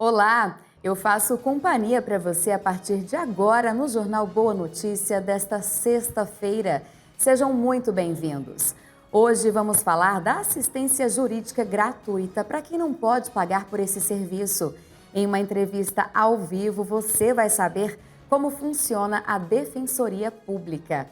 Olá, eu faço companhia para você a partir de agora no Jornal Boa Notícia desta sexta-feira. Sejam muito bem-vindos. Hoje vamos falar da assistência jurídica gratuita para quem não pode pagar por esse serviço. Em uma entrevista ao vivo, você vai saber como funciona a Defensoria Pública.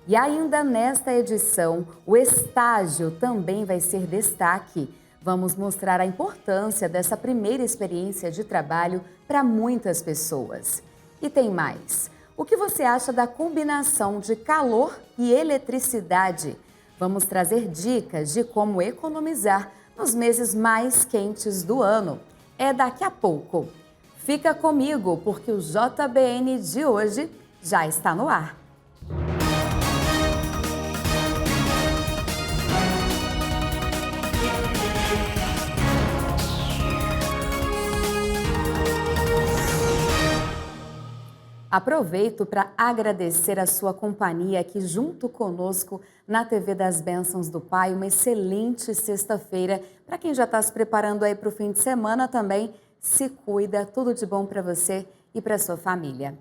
E ainda nesta edição, o estágio também vai ser destaque. Vamos mostrar a importância dessa primeira experiência de trabalho para muitas pessoas. E tem mais. O que você acha da combinação de calor e eletricidade? Vamos trazer dicas de como economizar nos meses mais quentes do ano. É daqui a pouco. Fica comigo, porque o JBN de hoje já está no ar. Aproveito para agradecer a sua companhia aqui junto conosco na TV das Bênçãos do Pai. Uma excelente sexta-feira. Para quem já está se preparando aí para o fim de semana também, se cuida. Tudo de bom para você e para sua família.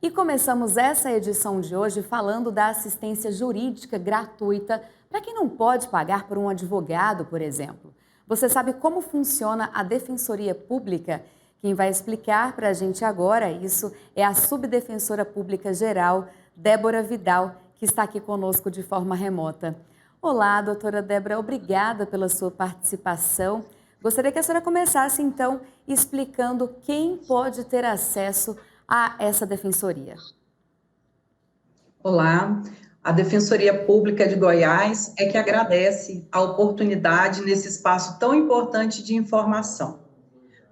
E começamos essa edição de hoje falando da assistência jurídica gratuita para quem não pode pagar por um advogado, por exemplo. Você sabe como funciona a Defensoria Pública? Quem vai explicar para a gente agora isso é a Subdefensora Pública Geral, Débora Vidal, que está aqui conosco de forma remota. Olá, doutora Débora, obrigada pela sua participação. Gostaria que a senhora começasse, então, explicando quem pode ter acesso a essa defensoria. Olá, a Defensoria Pública de Goiás é que agradece a oportunidade nesse espaço tão importante de informação.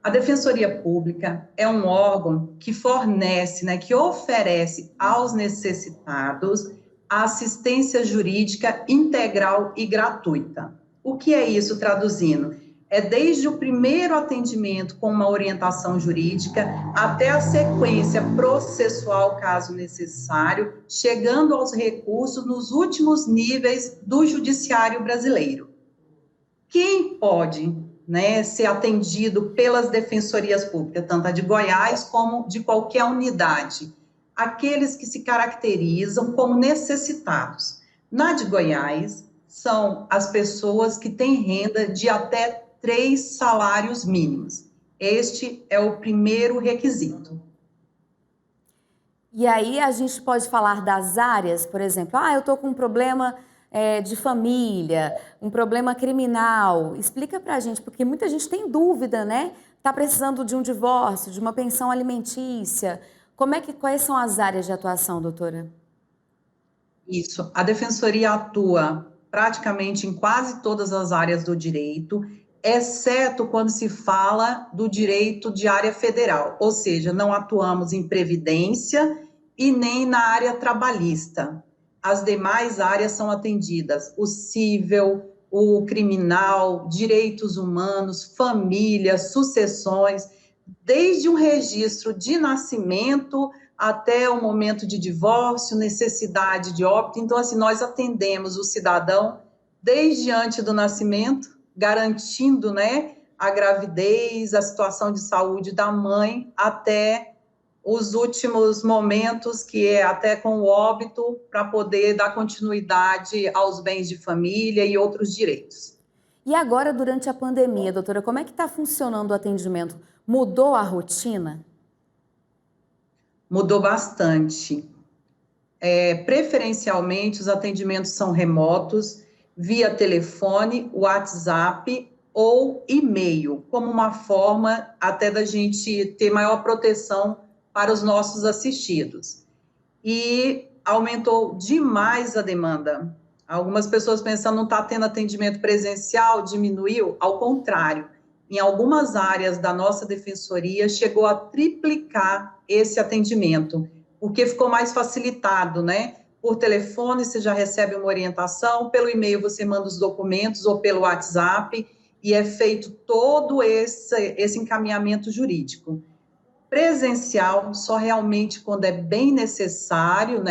A Defensoria Pública é um órgão que fornece, que oferece aos necessitados a assistência jurídica integral e gratuita. O que é isso traduzindo? É desde o primeiro atendimento com uma orientação jurídica até a sequência processual, caso necessário, chegando aos recursos nos últimos níveis do judiciário brasileiro. Quem pode ser atendido pelas defensorias públicas, tanto a de Goiás como de qualquer unidade? Aqueles que se caracterizam como necessitados. Na de Goiás, são as pessoas que têm renda de até 3 salários mínimos. Este é o primeiro requisito. E aí a gente pode falar das áreas, por exemplo, eu estou com um problema de família, um problema criminal. Explica para a gente, porque muita gente tem dúvida, né? Está precisando de um divórcio, de uma pensão alimentícia. Quais são as áreas de atuação, doutora? Isso, a Defensoria atua praticamente em quase todas as áreas do direito, exceto quando se fala do direito de área federal, ou seja, não atuamos em previdência e nem na área trabalhista. As demais áreas são atendidas: o cível, o criminal, direitos humanos, família, sucessões, desde um registro de nascimento até o momento de divórcio, necessidade de óbito. Então, assim, nós atendemos o cidadão desde antes do nascimento, garantindo, a gravidez, a situação de saúde da mãe, até os últimos momentos, que é até com o óbito, para poder dar continuidade aos bens de família e outros direitos. E agora, durante a pandemia, doutora, como é que está funcionando o atendimento? Mudou a rotina? Mudou bastante. Preferencialmente, os atendimentos são remotos, via telefone, WhatsApp ou e-mail, como uma forma até da gente ter maior proteção para os nossos assistidos. E aumentou demais a demanda. Algumas pessoas pensam, não está tendo atendimento presencial, diminuiu? Ao contrário, em algumas áreas da nossa defensoria chegou a triplicar esse atendimento, porque ficou mais facilitado, Por telefone você já recebe uma orientação, pelo e-mail você manda os documentos ou pelo WhatsApp, e é feito todo esse encaminhamento jurídico. Presencial, só realmente quando é bem necessário,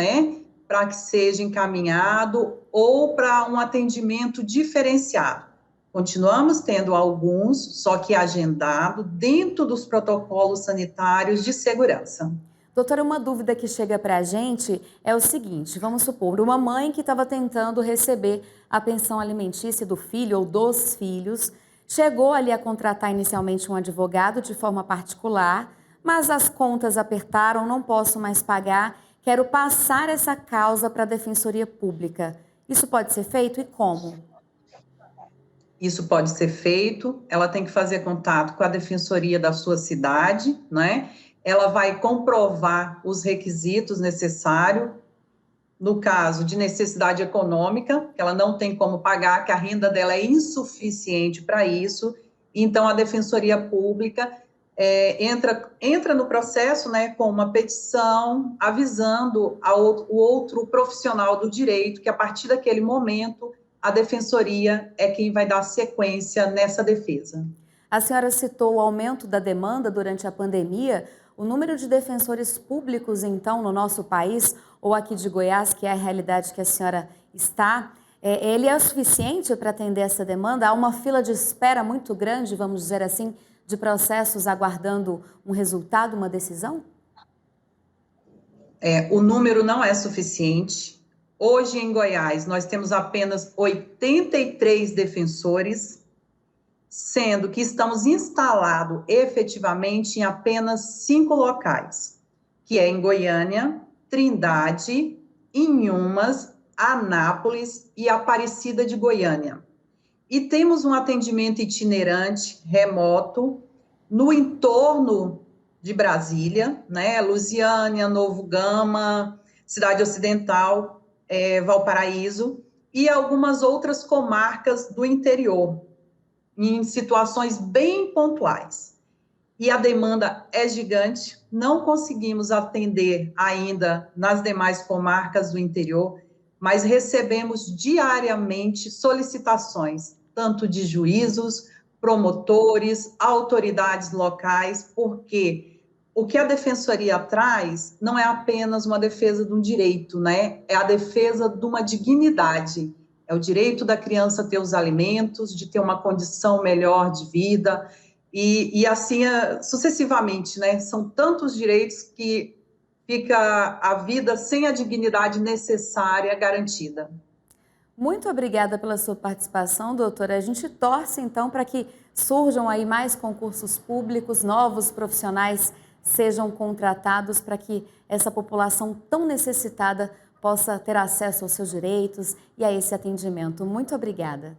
para que seja encaminhado ou para um atendimento diferenciado. Continuamos tendo alguns, só que agendado dentro dos protocolos sanitários de segurança. Doutora, uma dúvida que chega para a gente é o seguinte: vamos supor, uma mãe que estava tentando receber a pensão alimentícia do filho ou dos filhos, chegou ali a contratar inicialmente um advogado de forma particular, mas as contas apertaram, não posso mais pagar, quero passar essa causa para a Defensoria Pública. Isso pode ser feito e como? Isso pode ser feito, ela tem que fazer contato com a defensoria da sua cidade, né? Ela vai comprovar os requisitos necessários, no caso de necessidade econômica, que ela não tem como pagar, que a renda dela é insuficiente para isso, então a defensoria pública entra no processo, né, com uma petição avisando o outro profissional do direito que a partir daquele momento a defensoria é quem vai dar sequência nessa defesa. A senhora citou o aumento da demanda durante a pandemia. O número de defensores públicos, então, no nosso país, ou aqui de Goiás, que é a realidade que a senhora está, ele é o suficiente para atender essa demanda? Há uma fila de espera muito grande, vamos dizer assim, de processos aguardando um resultado, uma decisão? O número não é suficiente. Hoje, em Goiás, nós temos apenas 83 defensores, sendo que estamos instalados efetivamente em apenas 5 locais, que é em Goiânia, Trindade, Inhumas, Anápolis e Aparecida de Goiânia. E temos um atendimento itinerante, remoto, no entorno de Brasília, né? Lusiânia, Novo Gama, Cidade Ocidental, Valparaíso e algumas outras comarcas do interior, em situações bem pontuais. E a demanda é gigante, não conseguimos atender ainda nas demais comarcas do interior, mas recebemos diariamente solicitações, tanto de juízos, promotores, autoridades locais, porque o que a defensoria traz não é apenas uma defesa de um direito, né? É a defesa de uma dignidade. É o direito da criança ter os alimentos, de ter uma condição melhor de vida, e assim sucessivamente, né? São tantos direitos que fica a vida sem a dignidade necessária garantida. Muito obrigada pela sua participação, doutora. A gente torce, então, para que surjam aí mais concursos públicos, novos profissionais sejam contratados para que essa população tão necessitada possa ter acesso aos seus direitos e a esse atendimento. Muito obrigada.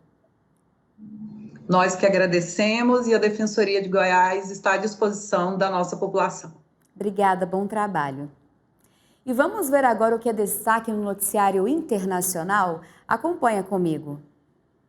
Nós que agradecemos e a Defensoria de Goiás está à disposição da nossa população. Obrigada, bom trabalho. E vamos ver agora o que é destaque no noticiário internacional? Acompanha comigo.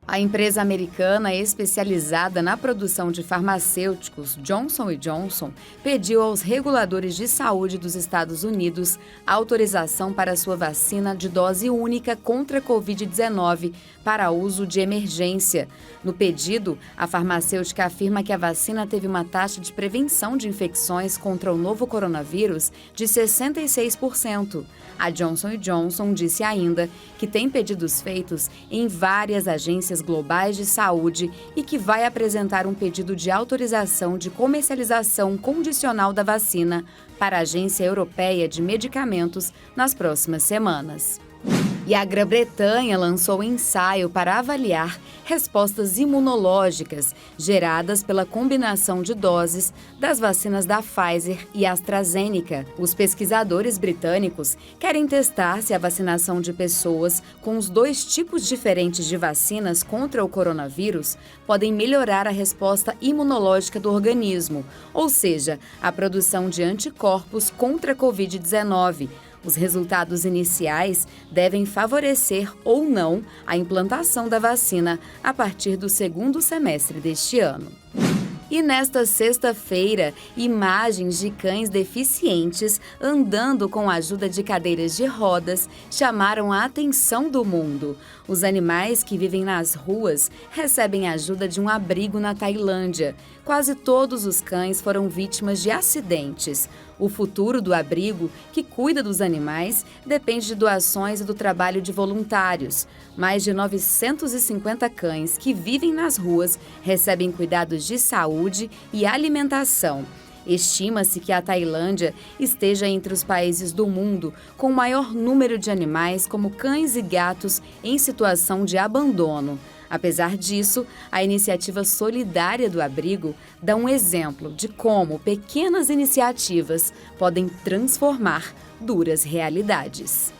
A empresa americana especializada na produção de farmacêuticos Johnson & Johnson pediu aos reguladores de saúde dos Estados Unidos autorização para sua vacina de dose única contra a Covid-19 para uso de emergência. No pedido, a farmacêutica afirma que a vacina teve uma taxa de prevenção de infecções contra o novo coronavírus de 66%. A Johnson & Johnson disse ainda que tem pedidos feitos em várias agências globais de saúde e que vai apresentar um pedido de autorização de comercialização condicional da vacina para a Agência Europeia de Medicamentos nas próximas semanas. E a Grã-Bretanha lançou um ensaio para avaliar respostas imunológicas geradas pela combinação de doses das vacinas da Pfizer e AstraZeneca. Os pesquisadores britânicos querem testar se a vacinação de pessoas com os 2 tipos diferentes de vacinas contra o coronavírus podem melhorar a resposta imunológica do organismo, ou seja, a produção de anticorpos contra a Covid-19. Os resultados iniciais devem favorecer ou não a implantação da vacina a partir do 2º semestre deste ano. E nesta sexta-feira, imagens de cães deficientes andando com a ajuda de cadeiras de rodas chamaram a atenção do mundo. Os animais que vivem nas ruas recebem ajuda de um abrigo na Tailândia. Quase todos os cães foram vítimas de acidentes. O futuro do abrigo, que cuida dos animais, depende de doações e do trabalho de voluntários. Mais de 950 cães que vivem nas ruas recebem cuidados de saúde e alimentação. Estima-se que a Tailândia esteja entre os países do mundo com o maior número de animais como cães e gatos em situação de abandono. Apesar disso, a iniciativa solidária do abrigo dá um exemplo de como pequenas iniciativas podem transformar duras realidades.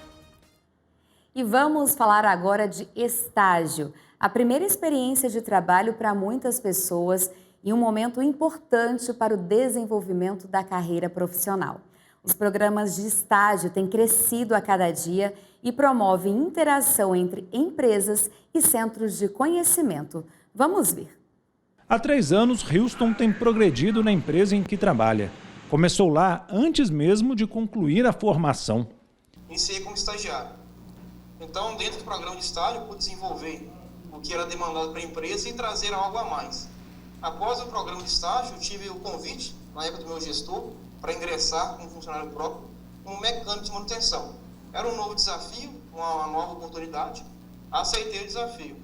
E vamos falar agora de estágio, a primeira experiência de trabalho para muitas pessoas e um momento importante para o desenvolvimento da carreira profissional. Os programas de estágio têm crescido a cada dia e promovem interação entre empresas e centros de conhecimento. Vamos ver. Há 3 anos, Houston tem progredido na empresa em que trabalha. Começou lá antes mesmo de concluir a formação. Iniciei como estagiário. Então, dentro do programa de estágio, eu pude desenvolver o que era demandado para a empresa e trazer algo a mais. Após o programa de estágio, eu tive o convite, na época do meu gestor, para ingressar como funcionário próprio, como mecânico de manutenção. Era um novo desafio, uma nova oportunidade. Aceitei o desafio.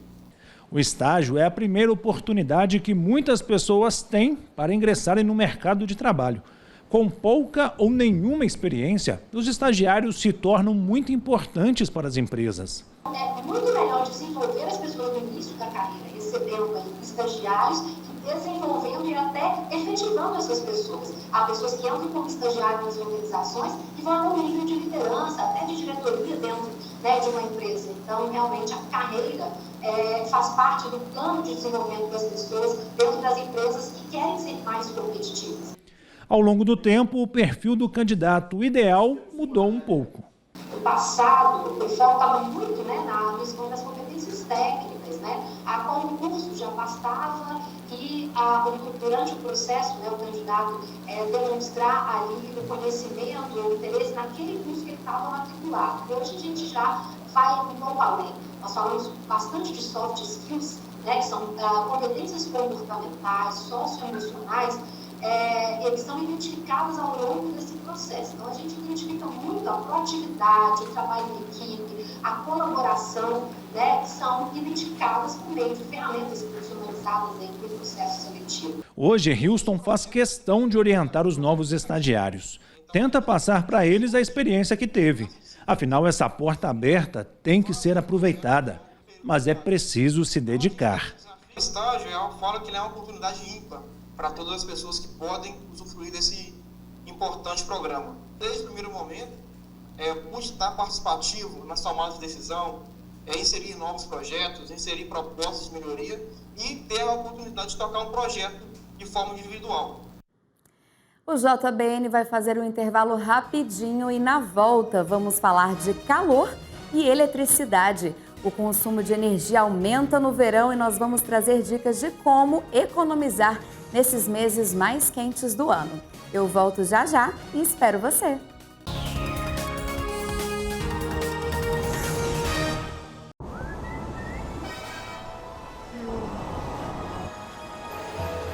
O estágio é a primeira oportunidade que muitas pessoas têm para ingressarem no mercado de trabalho. Com pouca ou nenhuma experiência, os estagiários se tornam muito importantes para as empresas. É muito melhor desenvolver as pessoas no início da carreira, recebendo estagiários, desenvolvendo e até efetivando essas pessoas. Há pessoas que entram como estagiários nas organizações e vão a um nível de liderança, até de diretoria dentro de uma empresa. Então, realmente, a carreira faz parte do plano de desenvolvimento das pessoas dentro das empresas que querem ser mais competitivas. Ao longo do tempo, o perfil do candidato ideal mudou um pouco. No passado, o foco estava muito na questão das competências técnicas. A concurso já bastava e durante o processo, o candidato demonstrar ali o conhecimento, o interesse naquele curso que ele estava matriculado. Hoje a gente já vai um pouco além. Nós falamos bastante de soft skills, que são competências comportamentais, socioemocionais, eles são identificados ao longo desse processo. Então, a gente identifica muito a proatividade, o trabalho em equipe, a colaboração, que são identificadas por meio de ferramentas personalizadas dentro do processo seletivo. Hoje, Houston faz questão de orientar os novos estagiários. Tenta passar para eles a experiência que teve. Afinal, essa porta aberta tem que ser aproveitada, mas é preciso se dedicar. O estágio, eu falo que ele é uma oportunidade ímpar para todas as pessoas que podem usufruir desse importante programa. Desde o primeiro momento, pude estar participativo nas tomadas de decisão, inserir novos projetos, inserir propostas de melhoria e ter a oportunidade de tocar um projeto de forma individual. O JBN vai fazer um intervalo rapidinho e na volta vamos falar de calor e eletricidade. O consumo de energia aumenta no verão e nós vamos trazer dicas de como economizar nesses meses mais quentes do ano. Eu volto já já e espero você!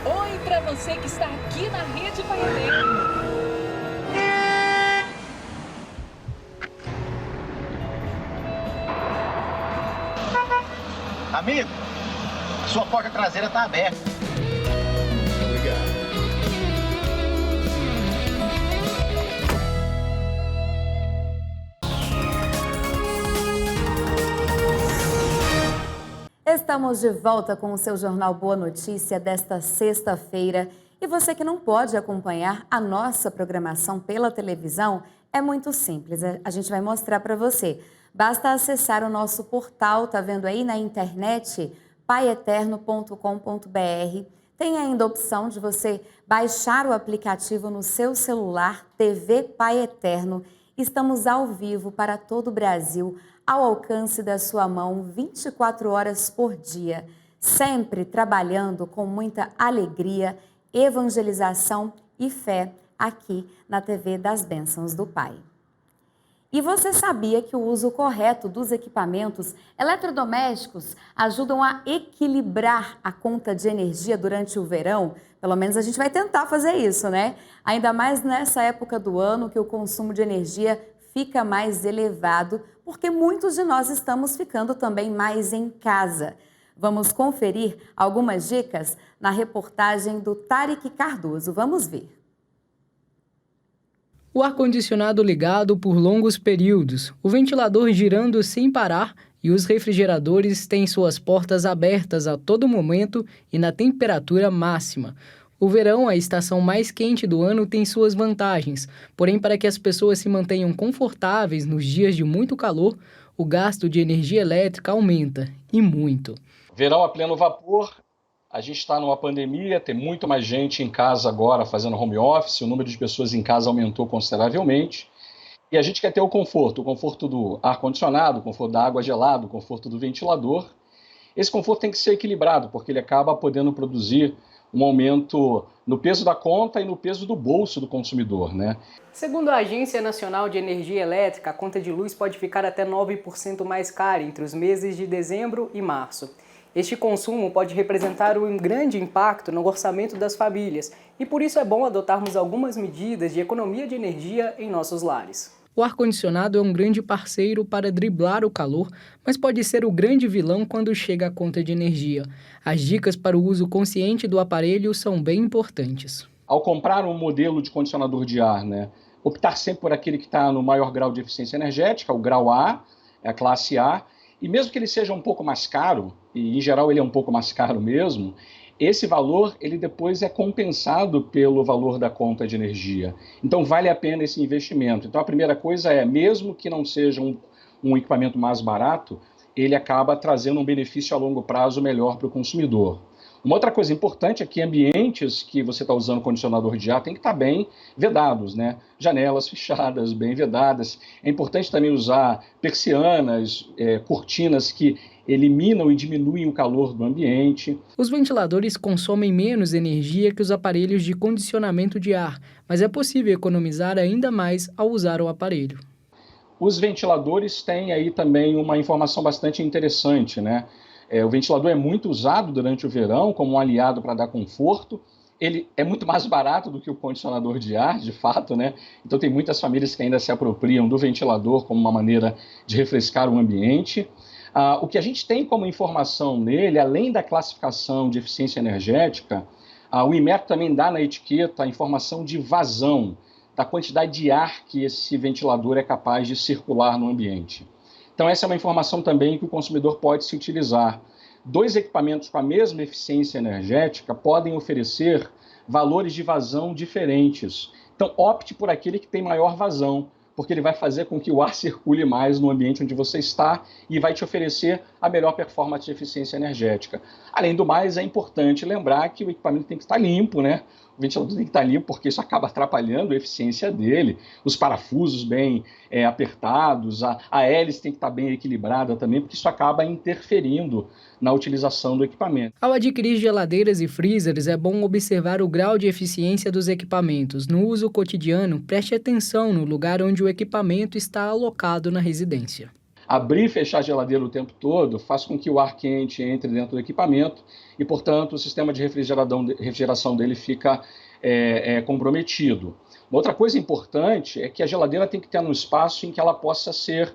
Oi para você que está aqui na Rede Pai Eterno. Amigo, sua porta traseira está aberta. Obrigado. Estamos de volta com o seu Jornal Boa Notícia desta sexta-feira. E você que não pode acompanhar a nossa programação pela televisão, é muito simples, a gente vai mostrar para você. Basta acessar o nosso portal, tá vendo aí na internet, paieterno.com.br. Tem ainda a opção de você baixar o aplicativo no seu celular, TV Pai Eterno. Estamos ao vivo para todo o Brasil, ao alcance da sua mão, 24 horas por dia. Sempre trabalhando com muita alegria, evangelização e fé aqui na TV das Bênçãos do Pai. E você sabia que o uso correto dos equipamentos eletrodomésticos ajudam a equilibrar a conta de energia durante o verão? Pelo menos a gente vai tentar fazer isso, né? Ainda mais nessa época do ano que o consumo de energia fica mais elevado, porque muitos de nós estamos ficando também mais em casa. Vamos conferir algumas dicas na reportagem do Tarek Cardoso. Vamos ver. O ar-condicionado ligado por longos períodos, o ventilador girando sem parar e os refrigeradores têm suas portas abertas a todo momento e na temperatura máxima. O verão, a estação mais quente do ano, tem suas vantagens, porém para que as pessoas se mantenham confortáveis nos dias de muito calor, o gasto de energia elétrica aumenta, e muito. Verão a pleno vapor. A gente está numa pandemia, tem muito mais gente em casa agora fazendo home office, o número de pessoas em casa aumentou consideravelmente. E a gente quer ter o conforto do ar-condicionado, o conforto da água gelada, o conforto do ventilador. Esse conforto tem que ser equilibrado, porque ele acaba podendo produzir um aumento no peso da conta e no peso do bolso do consumidor, né? Segundo a Agência Nacional de Energia Elétrica, a conta de luz pode ficar até 9% mais cara entre os meses de dezembro e março. Este consumo pode representar um grande impacto no orçamento das famílias e por isso é bom adotarmos algumas medidas de economia de energia em nossos lares. O ar-condicionado é um grande parceiro para driblar o calor, mas pode ser o grande vilão quando chega a conta de energia. As dicas para o uso consciente do aparelho são bem importantes. Ao comprar um modelo de condicionador de ar, né, optar sempre por aquele que está no maior grau de eficiência energética, o grau A, a classe A, e mesmo que ele seja um pouco mais caro, e em geral ele é um pouco mais caro mesmo, esse valor ele depois é compensado pelo valor da conta de energia. Então vale a pena esse investimento. Então a primeira coisa é, mesmo que não seja um equipamento mais barato, ele acaba trazendo um benefício a longo prazo melhor para o consumidor. Uma outra coisa importante é que ambientes que você está usando condicionador de ar tem que estar bem vedados, né? Janelas fechadas, bem vedadas. É importante também usar persianas, cortinas que eliminam e diminuem o calor do ambiente. Os ventiladores consomem menos energia que os aparelhos de condicionamento de ar, mas é possível economizar ainda mais ao usar o aparelho. Os ventiladores têm aí também uma informação bastante interessante, né? O ventilador é muito usado durante o verão como um aliado para dar conforto. Ele é muito mais barato do que o condicionador de ar, de fato, né? Então tem muitas famílias que ainda se apropriam do ventilador como uma maneira de refrescar o ambiente. O que a gente tem como informação nele, além da classificação de eficiência energética, o Inmetro também dá na etiqueta a informação de vazão, da quantidade de ar que esse ventilador é capaz de circular no ambiente. Então essa é uma informação também que o consumidor pode se utilizar. Dois equipamentos com a mesma eficiência energética podem oferecer valores de vazão diferentes. Então opte por aquele que tem maior vazão, porque ele vai fazer com que o ar circule mais no ambiente onde você está e vai te oferecer a melhor performance de eficiência energética. Além do mais, é importante lembrar que o equipamento tem que estar limpo, né? O ventilador tem que estar limpo porque isso acaba atrapalhando a eficiência dele. Os parafusos bem apertados, a hélice tem que estar bem equilibrada também, porque isso acaba interferindo na utilização do equipamento. Ao adquirir geladeiras e freezers, é bom observar o grau de eficiência dos equipamentos. No uso cotidiano, preste atenção no lugar onde o equipamento está alocado na residência. Abrir e fechar a geladeira o tempo todo faz com que o ar quente entre dentro do equipamento e, portanto, o sistema de refrigeração dele fica comprometido. Uma outra coisa importante é que a geladeira tem que ter um espaço em que ela possa ser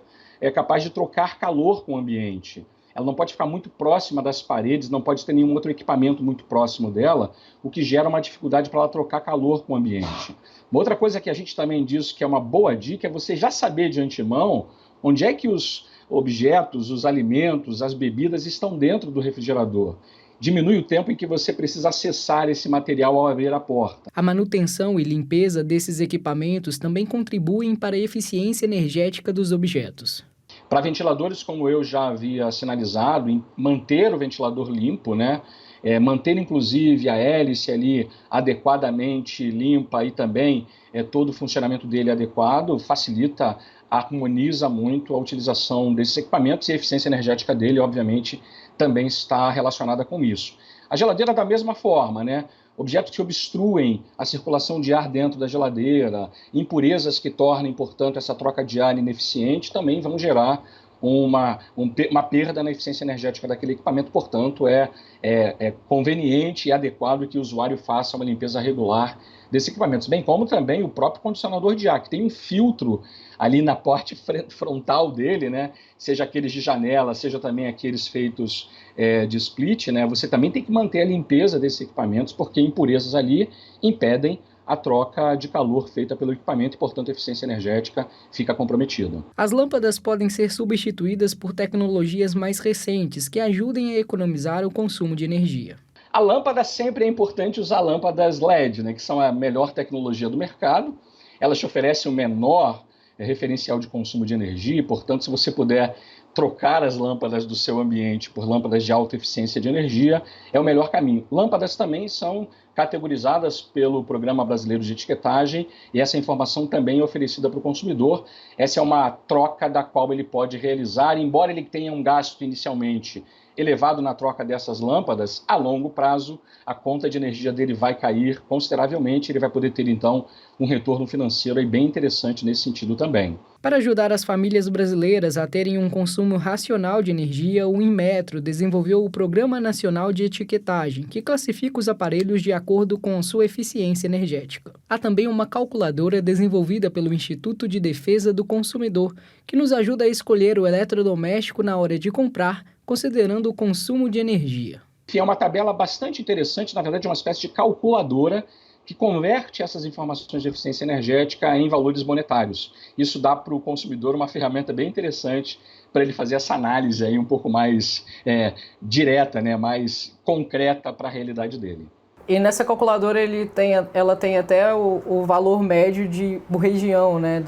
capaz de trocar calor com o ambiente. Ela não pode ficar muito próxima das paredes, não pode ter nenhum outro equipamento muito próximo dela, o que gera uma dificuldade para ela trocar calor com o ambiente. Uma outra coisa que a gente também diz que é uma boa dica é você já saber de antemão onde é que os objetos, os alimentos, as bebidas estão dentro do refrigerador. Diminui o tempo em que você precisa acessar esse material ao abrir a porta. A manutenção e limpeza desses equipamentos também contribuem para a eficiência energética dos objetos. Para ventiladores, como eu já havia sinalizado, em manter o ventilador limpo, né? Manter inclusive a hélice ali adequadamente limpa e também todo o funcionamento dele adequado, facilita, harmoniza muito a utilização desses equipamentos e a eficiência energética dele, obviamente, também está relacionada com isso. A geladeira da mesma forma, né? objetos que obstruem a circulação de ar dentro da geladeira, impurezas que tornem, portanto, essa troca de ar ineficiente, também vão gerar uma perda na eficiência energética daquele equipamento. Portanto, é conveniente e adequado que o usuário faça uma limpeza regular desses equipamentos, bem como também o próprio condicionador de ar, que tem um filtro ali na parte frontal dele, né? Seja aqueles de janela, seja também aqueles feitos de split, né? Você também tem que manter a limpeza desses equipamentos, porque impurezas ali impedem a troca de calor feita pelo equipamento e, portanto, a eficiência energética fica comprometida. As lâmpadas podem ser substituídas por tecnologias mais recentes que ajudem a economizar o consumo de energia. A lâmpada, sempre é importante usar lâmpadas LED, né, que são a melhor tecnologia do mercado. Elas te oferecem o menor referencial de consumo de energia, e, portanto, se você puder trocar as lâmpadas do seu ambiente por lâmpadas de alta eficiência de energia, é o melhor caminho. Lâmpadas também são categorizadas pelo Programa Brasileiro de Etiquetagem e essa informação também é oferecida para o consumidor. Essa é uma troca da qual ele pode realizar, embora ele tenha um gasto inicialmente elevado na troca dessas lâmpadas, a longo prazo a conta de energia dele vai cair consideravelmente, ele vai poder ter então um retorno financeiro aí bem interessante nesse sentido também. Para ajudar as famílias brasileiras a terem um consumo racional de energia, o Inmetro desenvolveu o Programa Nacional de Etiquetagem, que classifica os aparelhos de acordo com sua eficiência energética. Há também uma calculadora desenvolvida pelo Instituto de Defesa do Consumidor, que nos ajuda a escolher o eletrodoméstico na hora de comprar, considerando o consumo de energia. É uma tabela bastante interessante, na verdade é uma espécie de calculadora que converte essas informações de eficiência energética em valores monetários. Isso dá para o consumidor uma ferramenta bem interessante para ele fazer essa análise aí um pouco mais direta, né, mais concreta para a realidade dele. E nessa calculadora ela tem até o valor médio por região, né?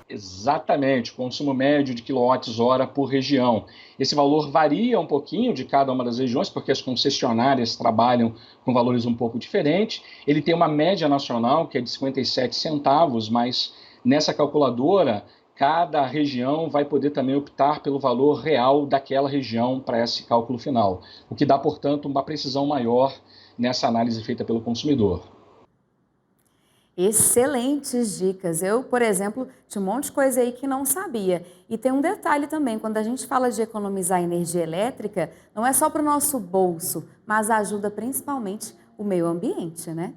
Exatamente, consumo médio de quilowatts-hora por região. Esse valor varia um pouquinho de cada uma das regiões, porque as concessionárias trabalham com valores um pouco diferentes. Ele tem uma média nacional, que é de 57 centavos, mas nessa calculadora, cada região vai poder também optar pelo valor real daquela região para esse cálculo final, o que dá, portanto, uma precisão maior nessa análise feita pelo consumidor. Excelentes dicas. Eu, por exemplo, tinha um monte de coisa aí que não sabia. E tem um detalhe também, quando a gente fala de economizar energia elétrica, não é só para o nosso bolso, mas ajuda principalmente o meio ambiente, né?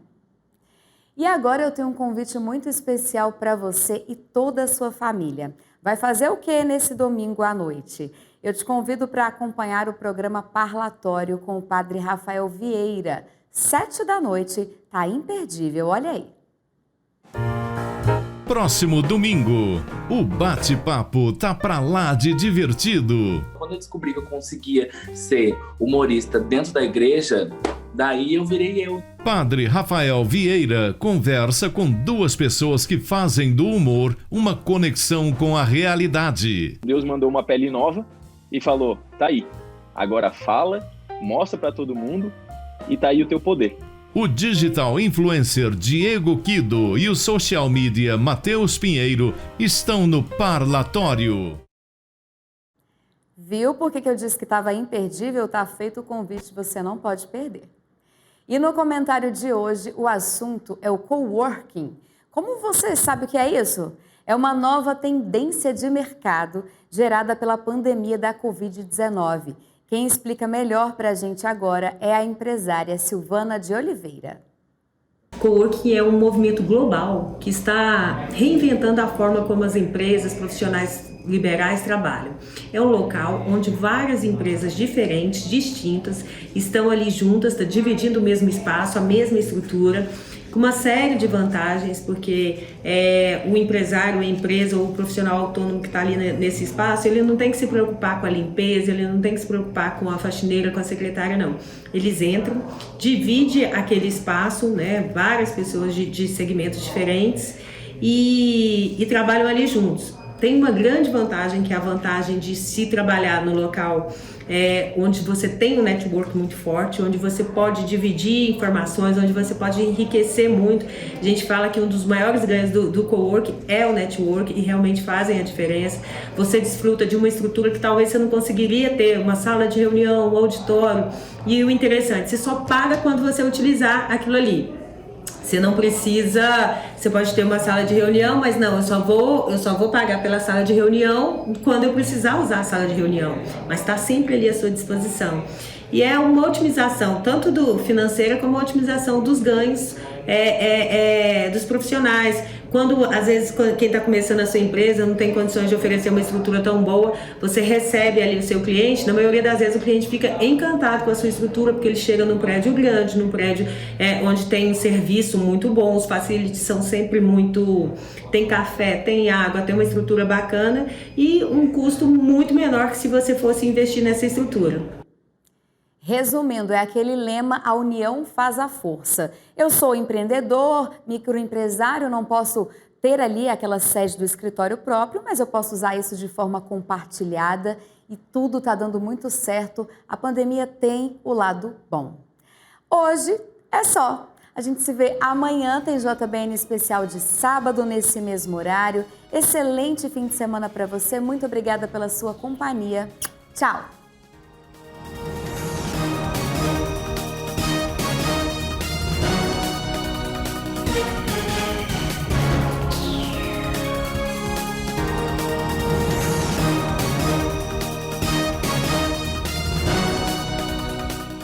E agora eu tenho um convite muito especial para você e toda a sua família. Vai fazer o que nesse domingo à noite? Eu te convido para acompanhar o programa Parlatório com o Padre Rafael Vieira. 19h, tá imperdível, olha aí. Próximo domingo, o bate-papo tá pra lá de divertido. Quando eu descobri que eu conseguia ser humorista dentro da igreja, daí eu virei eu. Padre Rafael Vieira conversa com duas pessoas que fazem do humor uma conexão com a realidade. Deus mandou uma pele nova e falou, tá aí, agora fala, mostra pra todo mundo e tá aí o teu poder. O digital influencer Diego Quido e o social media Matheus Pinheiro estão no Parlatório. Viu por que eu disse que estava imperdível? Tá feito o convite, você não pode perder. E no comentário de hoje, o assunto é o coworking. Como você sabe o que é isso? É uma nova tendência de mercado gerada pela pandemia da Covid-19. Quem explica melhor para a gente agora é a empresária Silvana de Oliveira. Coworking é um movimento global que está reinventando a forma como as empresas profissionais liberais trabalham. É um local onde várias empresas diferentes, distintas, estão ali juntas, dividindo o mesmo espaço, a mesma estrutura, com uma série de vantagens, porque o empresário, a empresa ou o profissional autônomo que está ali nesse espaço, ele não tem que se preocupar com a limpeza, ele não tem que se preocupar com a faxineira, com a secretária, não. Eles entram, dividem aquele espaço, né, várias pessoas de segmentos diferentes e trabalham ali juntos. tem uma grande vantagem, que é a vantagem de se trabalhar no local onde você tem um network muito forte, onde você pode dividir informações, onde você pode enriquecer muito. A gente fala que um dos maiores ganhos do cowork é o network, e realmente fazem a diferença. Você desfruta de uma estrutura que talvez você não conseguiria ter, uma sala de reunião, um auditório. E o interessante, você só paga quando você utilizar aquilo ali. Você não precisa, você pode ter uma sala de reunião, mas não, eu só vou pagar pela sala de reunião quando eu precisar usar a sala de reunião, mas está sempre ali à sua disposição. E é uma otimização, tanto financeira como a otimização dos ganhos dos profissionais. Às vezes, quem está começando a sua empresa não tem condições de oferecer uma estrutura tão boa, você recebe ali o seu cliente, na maioria das vezes o cliente fica encantado com a sua estrutura, porque ele chega num prédio grande, num prédio onde tem um serviço muito bom, os facilities são sempre tem café, tem água, tem uma estrutura bacana e um custo muito menor que se você fosse investir nessa estrutura. Resumindo, é aquele lema: a união faz a força. Eu sou empreendedor, microempresário, não posso ter ali aquela sede do escritório próprio, mas eu posso usar isso de forma compartilhada e tudo está dando muito certo. A pandemia tem o lado bom. Hoje é só. A gente se vê amanhã, tem JBN especial de sábado nesse mesmo horário. Excelente fim de semana para você. Muito obrigada pela sua companhia. Tchau!